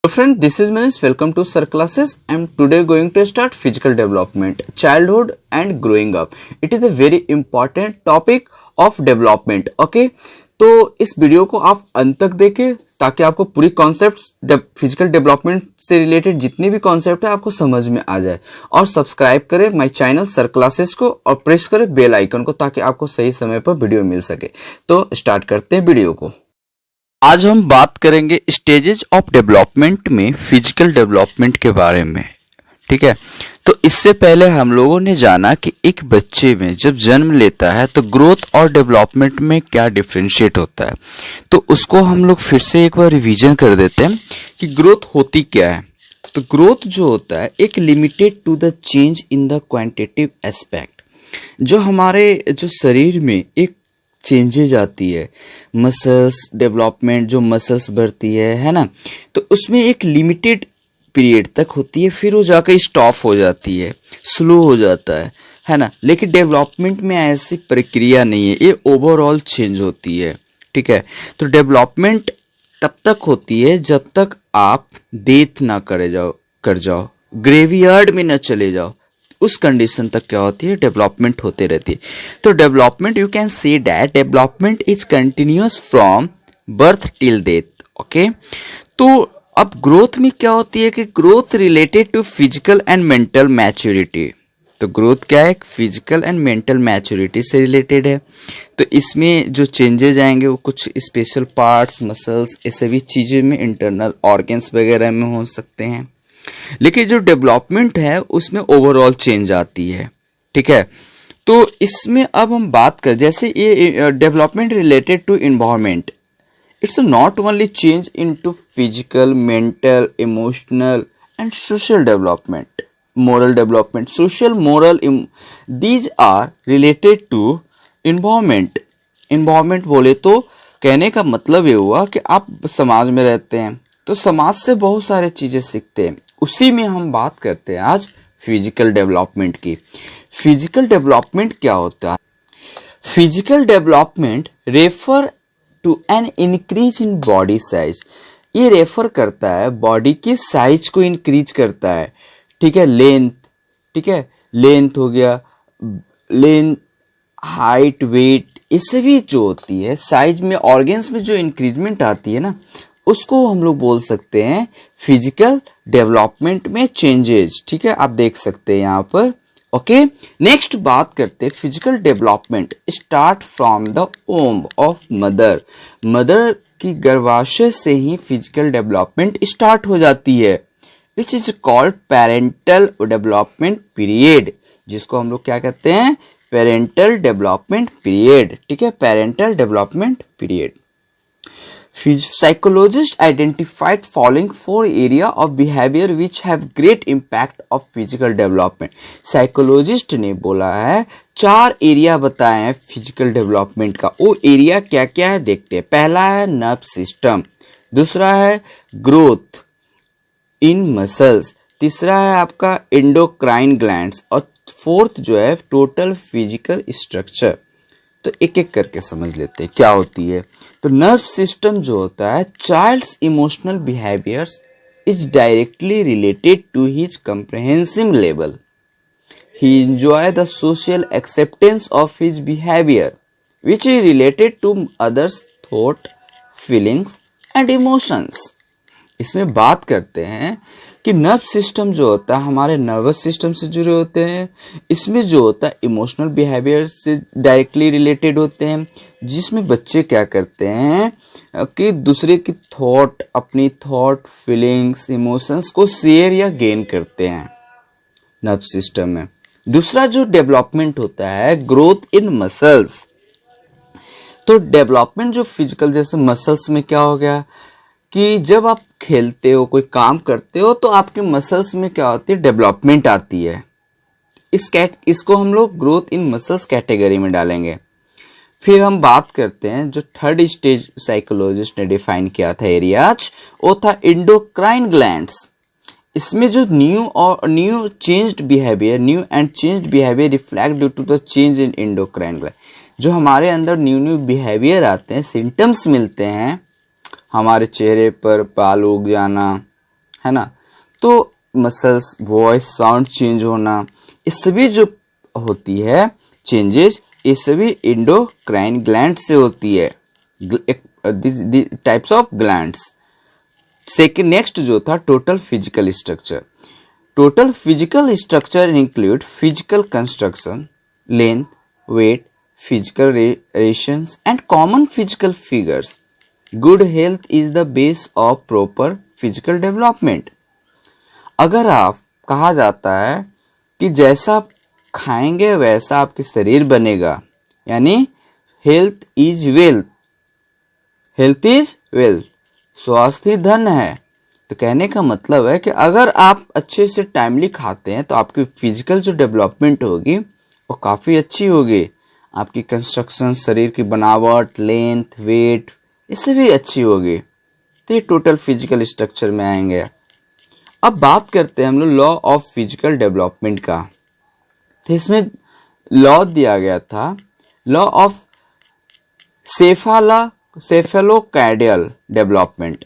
So friend, this is Manish. Welcome to Sir Classes. I'm today going to start physical development, childhood and growing up. It is a very important topic of development. Okay, तो इस video को आप अंत तक देखें ताकि आपको पूरी कॉन्सेप्ट फिजिकल डेवलपमेंट से रिलेटेड जितनी भी कॉन्सेप्ट है आपको समझ में आ जाए। और सब्सक्राइब करें माय चैनल सर क्लासेस को और प्रेस करें बेल आइकन को ताकि आपको सही समय पर वीडियो मिल सके। तो स्टार्ट करते हैं वीडियो को। आज हम बात करेंगे स्टेजेस ऑफ डेवलपमेंट में फिजिकल डेवलपमेंट के बारे में। ठीक है, तो इससे पहले हम लोगों ने जाना कि एक बच्चे में जब जन्म लेता है तो ग्रोथ और डेवलपमेंट में क्या डिफरेंशिएट होता है, तो उसको हम लोग फिर से एक बार रिवीजन कर देते हैं कि ग्रोथ होती क्या है। तो ग्रोथ जो होता है एक limited to the change in the quantitative aspect, जो हमारे जो शरीर में एक चेंजेज आती है, मसल्स डेवलपमेंट, जो मसल्स बढ़ती है ना, तो उसमें एक लिमिटेड पीरियड तक होती है, फिर वो जाकर स्टॉप हो जाती है, स्लो हो जाता है ना। लेकिन डेवलपमेंट में ऐसी प्रक्रिया नहीं है, ये ओवरऑल चेंज होती है। ठीक है, तो डेवलपमेंट तब तक होती है जब तक आप डेथ ना कर जाओ, ग्रेवयार्ड में ना चले जाओ, उस कंडीशन तक क्या होती है, डेवलपमेंट होते रहती है। तो development, you can say that development is continuous from birth till death. Okay, तो अब ग्रोथ में क्या होती है कि growth related to physical and mental maturity. तो ग्रोथ क्या है, फिजिकल एंड मेंटल मैच्योरिटी से रिलेटेड है। तो इसमें जो चेंजेज आएंगे वो कुछ स्पेशल पार्ट्स, मसल्स, ये सभी चीजें में, इंटरनल ऑर्गन्स वगैरह में हो सकते हैं। लेकिन जो डेवलपमेंट है उसमें ओवरऑल चेंज आती है। ठीक है, तो इसमें अब हम बात करें, जैसे ये development related to environment, it's not only change into physical, mental, emotional and social development, moral development, social, moral, these are related to environment. Environment बोले तो कहने का मतलब ये हुआ कि आप समाज में रहते हैं तो समाज से बहुत सारे चीजें सीखते हैं, उसी में हम बात करते हैं आज फिजिकल डेवलपमेंट की। फिजिकल डेवलपमेंट क्या होता है? Physical development refer to an increase in body size. ये रेफर करता है बॉडी की साइज को इंक्रीज करता है। ठीक है, लेंथ, ठीक है, लेंथ हो गया, लेंथ, हाइट, वेट, इससे भी जो होती है साइज में, ऑर्गन्स में जो इंक्रीजमेंट आती है ना, उसको हम लोग बोल सकते हैं फिजिकल डेवलपमेंट में चेंजेस। ठीक है, आप देख सकते हैं यहाँ पर। ओके, नेक्स्ट बात करते हैं physical development start from the womb of mother. Mother की गर्भाशय से ही फिजिकल डेवलपमेंट स्टार्ट हो जाती है, which is called parental development period, जिसको हम लोग क्या कहते हैं, पेरेंटल डेवलपमेंट पीरियड। ठीक है, parental development period. Psychologists identified following 4 area of behavior which have great impact of physical development. Psychologist ने बोला है 4 एरिया बताए हैं फिजिकल डेवलपमेंट का। वो एरिया क्या क्या है देखते हैं। पहला है नर्व सिस्टम, दूसरा है ग्रोथ इन मसल्स, तीसरा है आपका एंडोक्राइन ग्लैंड्स, और फोर्थ जो है टोटल फिजिकल स्ट्रक्चर। तो एक एक करके समझ लेते हैं क्या होती है। तो नर्व सिस्टम जो होता है, child's emotional behaviours is directly related to his comprehensive level. He enjoy the social acceptance of his behaviour which is related to others thought, feelings and emotions. इसमें बात करते हैं कि नर्व सिस्टम जो होता है हमारे नर्वस सिस्टम से जुड़े होते हैं। इसमें जो होता है इमोशनल बिहेवियर से डायरेक्टली रिलेटेड होते हैं, जिसमें बच्चे क्या करते हैं कि दूसरे की थॉट, अपनी थॉट, फीलिंग्स, इमोशंस को शेयर या गेन करते हैं नर्व सिस्टम में। दूसरा जो डेवलपमेंट होता है ग्रोथ इन मसल्स। तो डेवलपमेंट जो फिजिकल, जैसे मसल्स में क्या हो गया कि जब आप खेलते हो, कोई काम करते हो, तो आपके मसल्स में क्या होती है, डेवलपमेंट आती है। इसको हम लोग ग्रोथ इन मसल्स कैटेगरी में डालेंगे। फिर हम बात करते हैं जो थर्ड स्टेज साइकोलॉजिस्ट ने डिफाइन किया था एरियाज, वो था एंडोक्राइन ग्लैंड्स। इसमें जो new changed behaviour reflect due to the change in endocrine gland. जो हमारे अंदर न्यू बिहेवियर आते हैं, सिम्टम्स मिलते हैं हमारे चेहरे पर, बाल उग जाना, है ना। तो मसल्स, वॉइस, साउंड चेंज होना, ये सभी जो होती है चेंजेस, ये सभी एंडोक्राइन ग्लैंड से होती है, types of glands. Second next जो था total physical structure. Total physical structure include physical construction, length, weight, physical rations and common physical figures. Good health is the base of proper physical development. अगर आप कहा जाता है कि जैसा आप खाएंगे वैसा आपके शरीर बनेगा, यानी health is wealth, health is wealth, स्वास्थ्य धन है। तो कहने का मतलब है कि अगर आप अच्छे से टाइमली खाते हैं तो आपकी फिजिकल जो डेवलपमेंट होगी वो काफ़ी अच्छी होगी। आपकी कंस्ट्रक्शन, शरीर की बनावट, लेंथ, वेट, इससे भी अच्छी होगी। तो ये टोटल फिजिकल स्ट्रक्चर में आएंगे। अब बात करते हैं हम लोग लॉ ऑफ फिजिकल डेवलपमेंट का। तो इसमें लॉ दिया गया था, लॉ ऑफ सेफेलोकार्डियल डेवलपमेंट।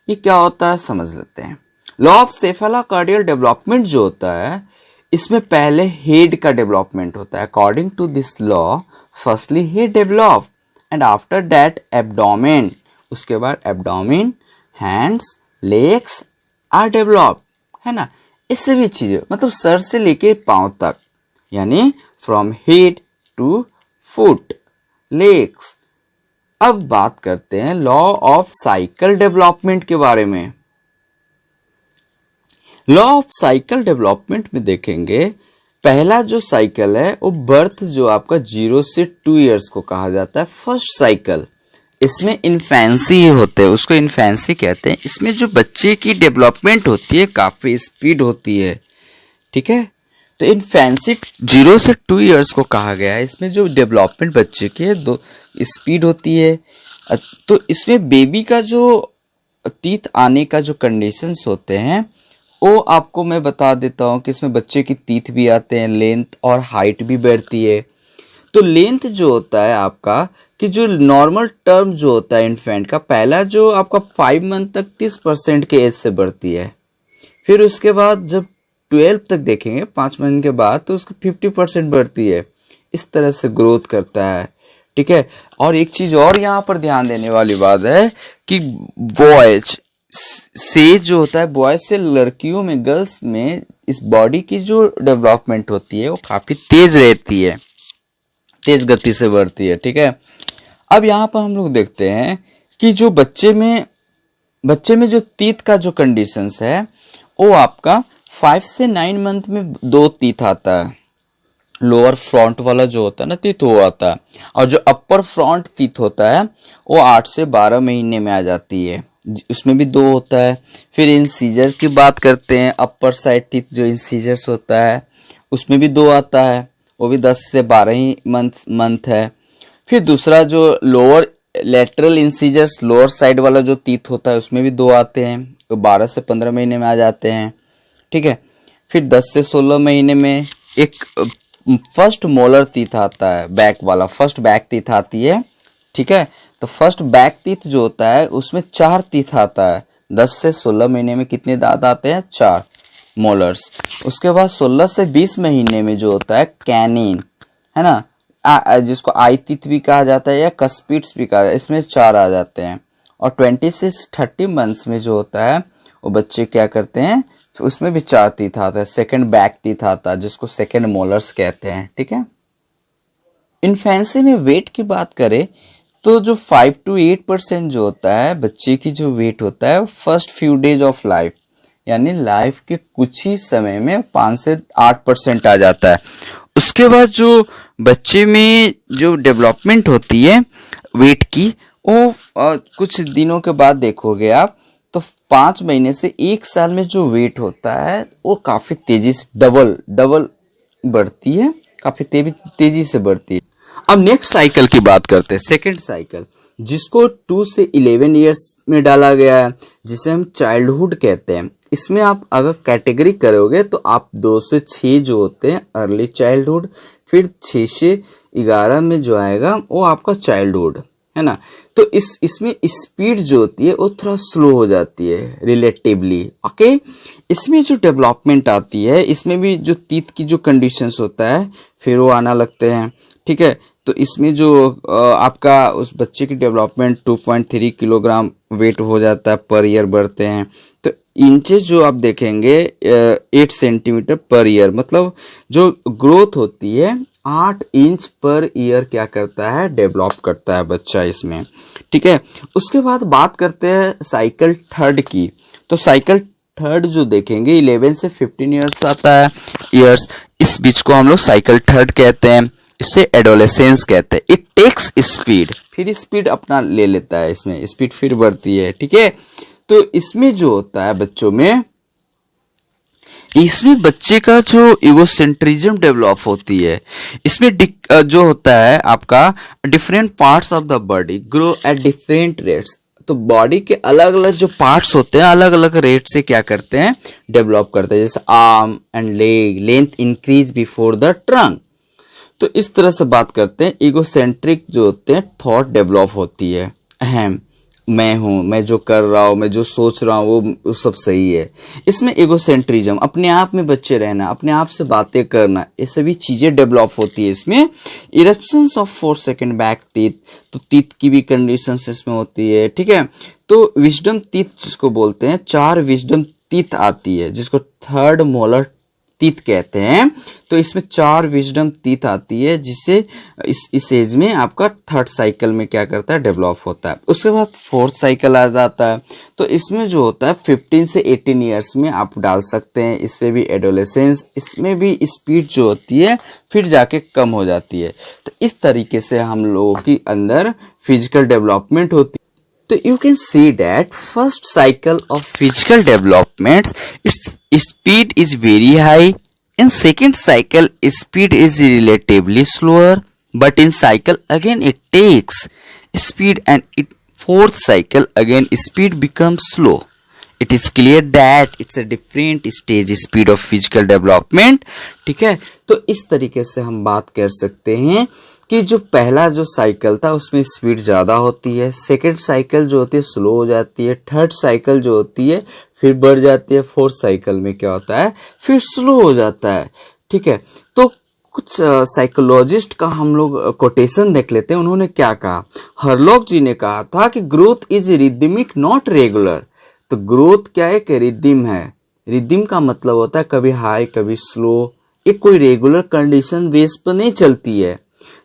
ये क्या होता है समझ लेते हैं। लॉ ऑफ सेफेलोकार्डियल डेवलपमेंट जो होता है, इसमें पहले हेड का डेवलपमेंट होता है। According to this law, firstly head develop and after that abdomen, उसके बाद abdomen, hands, legs are develop, है ना। इससे भी चीजें मतलब सर से लेके पांव तक, यानी from head to foot, legs. अब बात करते हैं लॉ ऑफ साइकिल डेवलपमेंट के बारे में। लॉ ऑफ साइकिल डेवलपमेंट में देखेंगे, पहला जो साइकिल है वो बर्थ जो आपका 0 से 2 इयर्स को कहा जाता है, फर्स्ट साइकिल। इसमें इन्फेंसी होते हैं, उसको इन्फेंसी कहते हैं। इसमें जो बच्चे की डेवलपमेंट होती है काफी स्पीड होती है, ठीक है। तो इन्फेंसी 0 से 2 इयर्स को कहा गया है। इसमें जो डेवलपमेंट बच्चे की है दो स्पीड होती है। तो इसमें बेबी का जो टीथ आने का जो कंडीशंस होते हैं वो आपको मैं बता देता हूँ कि इसमें बच्चे की टीथ भी आते हैं, लेंथ और हाइट भी बढ़ती है। तो लेंथ जो होता है आपका, कि जो नॉर्मल टर्म जो होता है इन्फेंट का, पहला जो आपका 5 मंथ तक 30% के एज से बढ़ती है। फिर उसके बाद जब 12 तक देखेंगे, 5 महीने के बाद, तो उसको 50% बढ़ती है। इस तरह से ग्रोथ करता है, ठीक है। और एक चीज और यहाँ पर ध्यान देने वाली बात है कि बॉयज से जो होता है, बॉयज से लड़कियों में, गर्ल्स में इस बॉडी की जो डेवलपमेंट होती है वो काफी तेज रहती है, तेज गति से बढ़ती है, ठीक है। अब यहाँ पर हम लोग देखते हैं कि जो बच्चे में जो टीथ का जो कंडीशंस है वो आपका 5 से 9 मंथ में 2 टीथ आता है। लोअर फ्रंट वाला जो होता है ना टीथ, वो आता है। और जो अपर फ्रंट टीथ होता है वो 8 से 12 महीने में आ जाती है, उसमें भी 2 होता है। फिर इंसीजर्स की बात करते हैं, अपर साइड टीथ जो इंसीजर्स होता है उसमें भी 2 आता है, वो भी 10 से 12 ही मंथ है। फिर दूसरा जो lower lateral incisors, lower side वाला जो टीथ होता है उसमें भी 2 आते हैं, तो 12 से 15 महीने में आ जाते हैं, ठीक है। फिर 10 से 16 महीने में एक फर्स्ट मोलर टीथ आता है, बैक वाला, फर्स्ट बैक टीथ आती है, ठीक है। तो फर्स्ट बैक टीथ जो होता है उसमें 4 टीथ आता है। 10 से 16 महीने में कितने दांत आते हैं? 4 मोलर्स। उसके बाद 16 से 20 महीने में जो होता है कैनिन, है ना, जिसको आई टीथ भी कहा जाता है या कस्पिड्स भी कहा जाता है, इसमें 4 आ जाते हैं। और 20 से 30 मंथ्स में जो होता है वो बच्चे क्या करते हैं, तो उसमें भी 4 टीथ आता है, सेकंड बैक टीथ आता है जिसको सेकंड मोलर्स कहते हैं, ठीक है। इन्फेंसी में वेट की बात करें तो जो 5 to 8% जो होता है बच्चे की जो वेट होता है first few days of life, यानी लाइफ के कुछ ही समय में 5 से 8% आ जाता है। उसके बाद जो बच्चे में जो डेवलपमेंट होती है वेट की, वो कुछ दिनों के बाद देखोगे आप तो 5 महीने से 1 साल में जो वेट होता है वो काफी तेजी से डबल बढ़ती है, काफी तेजी से बढ़ती है। अब नेक्स्ट साइकिल की बात करते हैं, सेकेंड साइकिल, जिसको 2 से 11 ईयर्स में डाला गया है, जिसे हम चाइल्डहुड कहते हैं। इसमें आप अगर कैटेगरी करोगे तो आप 2 से 6 जो होते हैं अर्ली चाइल्डहुड, फिर 6 से 11 में जो आएगा वो आपका चाइल्डहुड, है ना। तो इसमें स्पीड जो होती है वो थोड़ा स्लो हो जाती है रिलेटिवली। ओके, इसमें जो डेवलपमेंट आती है, इसमें भी जो टीथ की जो कंडीशंस होता है फिर वो आना लगते हैं। ठीक है, तो इसमें जो आपका उस बच्चे की डेवलपमेंट 2.3 किलोग्राम वेट हो जाता है पर ईयर बढ़ते हैं। तो इंचेस जो आप देखेंगे 8 सेंटीमीटर पर ईयर, मतलब जो ग्रोथ होती है 8 इंच पर ईयर क्या करता है, डेवलप करता है बच्चा इसमें। ठीक है, उसके बाद बात करते हैं साइकिल थर्ड की। तो साइकिल थर्ड जो देखेंगे 11 से 15 ईयर्स आता है ईयर्स, इस बीच को हम लोग साइकिल थर्ड कहते हैं, इसे एडोलेसेंस कहते हैं। इट टेक्स स्पीड, फिर स्पीड अपना ले लेता है, इसमें स्पीड फिर बढ़ती है। ठीक है, तो इसमें जो होता है बच्चों में, इसमें बच्चे का जो इगोसेंट्रिज्म डेवलप होती है। इसमें जो होता है आपका different parts of the body grow at different rates. तो बॉडी के अलग अलग जो पार्ट्स होते हैं अलग अलग रेट से क्या करते हैं, डेवलप करते हैं। जैसे arm and leg length increase before the trunk. तो इस तरह से बात करते हैं, इगोसेंट्रिक जो होते हैं थॉट डेवलप होती है। अहम मैं हूं, मैं जो कर रहा हूं, मैं जो सोच रहा हूं वो सब सही है। इसमें इगोसेंट्रिज्म, अपने आप में बच्चे रहना, अपने आप से बातें करना, ये सभी चीजें डेवलप होती है इसमें। Eruptions of 4 second back teeth, तो टीथ की भी कंडीशंस इसमें होती है। ठीक है, तो विजडम टीथ जिसको बोलते हैं, 4 विजडम टीथ आती है जिसको थर्ड मोलर टीथ कहते हैं। तो इसमें 4 विजडम टीथ आती है जिससे इस एज में आपका थर्ड साइकिल में क्या करता है, डेवलप होता है। उसके बाद फोर्थ साइकिल आ जाता है। तो इसमें जो होता है 15 से 18 ईयर्स में आप डाल सकते हैं, इसमें भी एडोलेसेंस, इसमें भी स्पीड जो होती है फिर जाके कम हो जाती है। तो इस तरीके से हम लोगों की अंदर फिजिकल डेवलपमेंट होती है। So you can see that first cycle of physical development, its speed is very high. In second cycle, speed is relatively slower, but in cycle again it takes speed, and in fourth cycle again speed becomes slow. It is clear that it's a different stage speed of physical development. ठीक है, तो इस तरीके से हम बात कर सकते हैं कि जो पहला जो साइकिल था उसमें स्पीड ज्यादा होती है, सेकेंड साइकिल जो होती है स्लो हो जाती है, थर्ड साइकिल जो होती है फिर बढ़ जाती है, फोर्थ साइकिल में क्या होता है फिर स्लो हो जाता है। ठीक है, तो कुछ साइकोलॉजिस्ट का हम लोग कोटेशन देख लेते हैं। उन्होंने क्या कहा, हरलॉक जी ने कहा था कि growth is rhythmic not regular. तो ग्रोथ क्या है कि रिदम है, रिदम का मतलब होता है कभी हाई कभी स्लो, ये कोई रेगुलर कंडीशन बेस पर नहीं चलती है।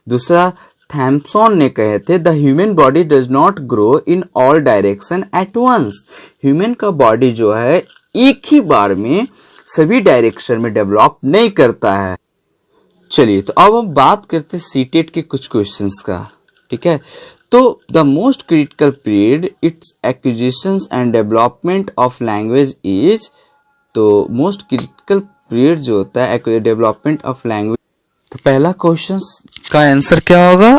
दूसरा, थैम्पसन ने कहे थे the human body does not grow in all direction at once. Human का बॉडी जो है एक ही बार में सभी डायरेक्शन में डेवलप नहीं करता है। चलिए, तो अब हम बात करते हैं सीटेट के कुछ क्वेश्चंस का। ठीक है, तो the most critical period it's acquisition and development of language is, तो मोस्ट क्रिटिकल पीरियड जो होता है डेवलपमेंट ऑफ लैंग्वेज, तो पहला क्वेश्चन का आंसर क्या होगा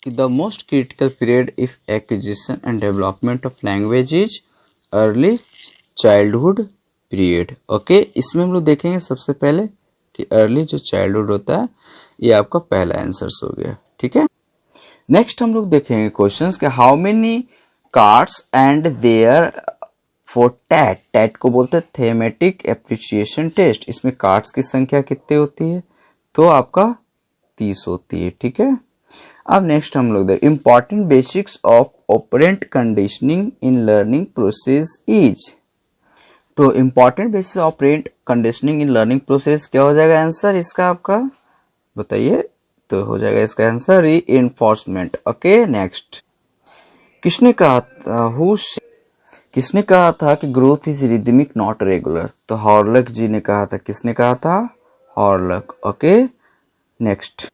कि the most critical period if acquisition and development of language is early childhood period. Okay, इसमें हम लोग देखेंगे सबसे पहले कि अर्ली जो चाइल्डहुड होता है ये आपका पहला आंसर हो गया। ठीक है, नेक्स्ट हम लोग देखेंगे क्वेश्चंस कि how many cards and there for TAT. TAT को बोलते हैं थेमेटिक एप्रिसिएशन टेस्ट। इसमें कार्ड्स की संख्या कितनी होती है, तो आपका 30 होती है। ठीक है, अब नेक्स्ट हम लोग देखें important basics of operant conditioning in learning process is. तो important basis of operant conditioning in learning process क्या हो जाएगा आंसर इसका, आपका बताइए। तो हो जाएगा इसका आंसर रीइंफोर्समेंट। ओके, नेक्स्ट किसने कहा था, किसने कहा था कि growth is rhythmic not regular, तो हॉर्लक जी ने कहा था। किसने कहा था, हॉर्लक। ओके, नेक्स्ट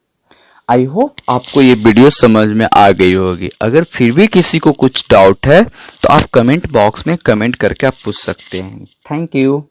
आई होप आपको ये वीडियो समझ में आ गई होगी। अगर फिर भी किसी को कुछ डाउट है तो आप कमेंट बॉक्स में कमेंट करके आप पूछ सकते हैं। Thank you.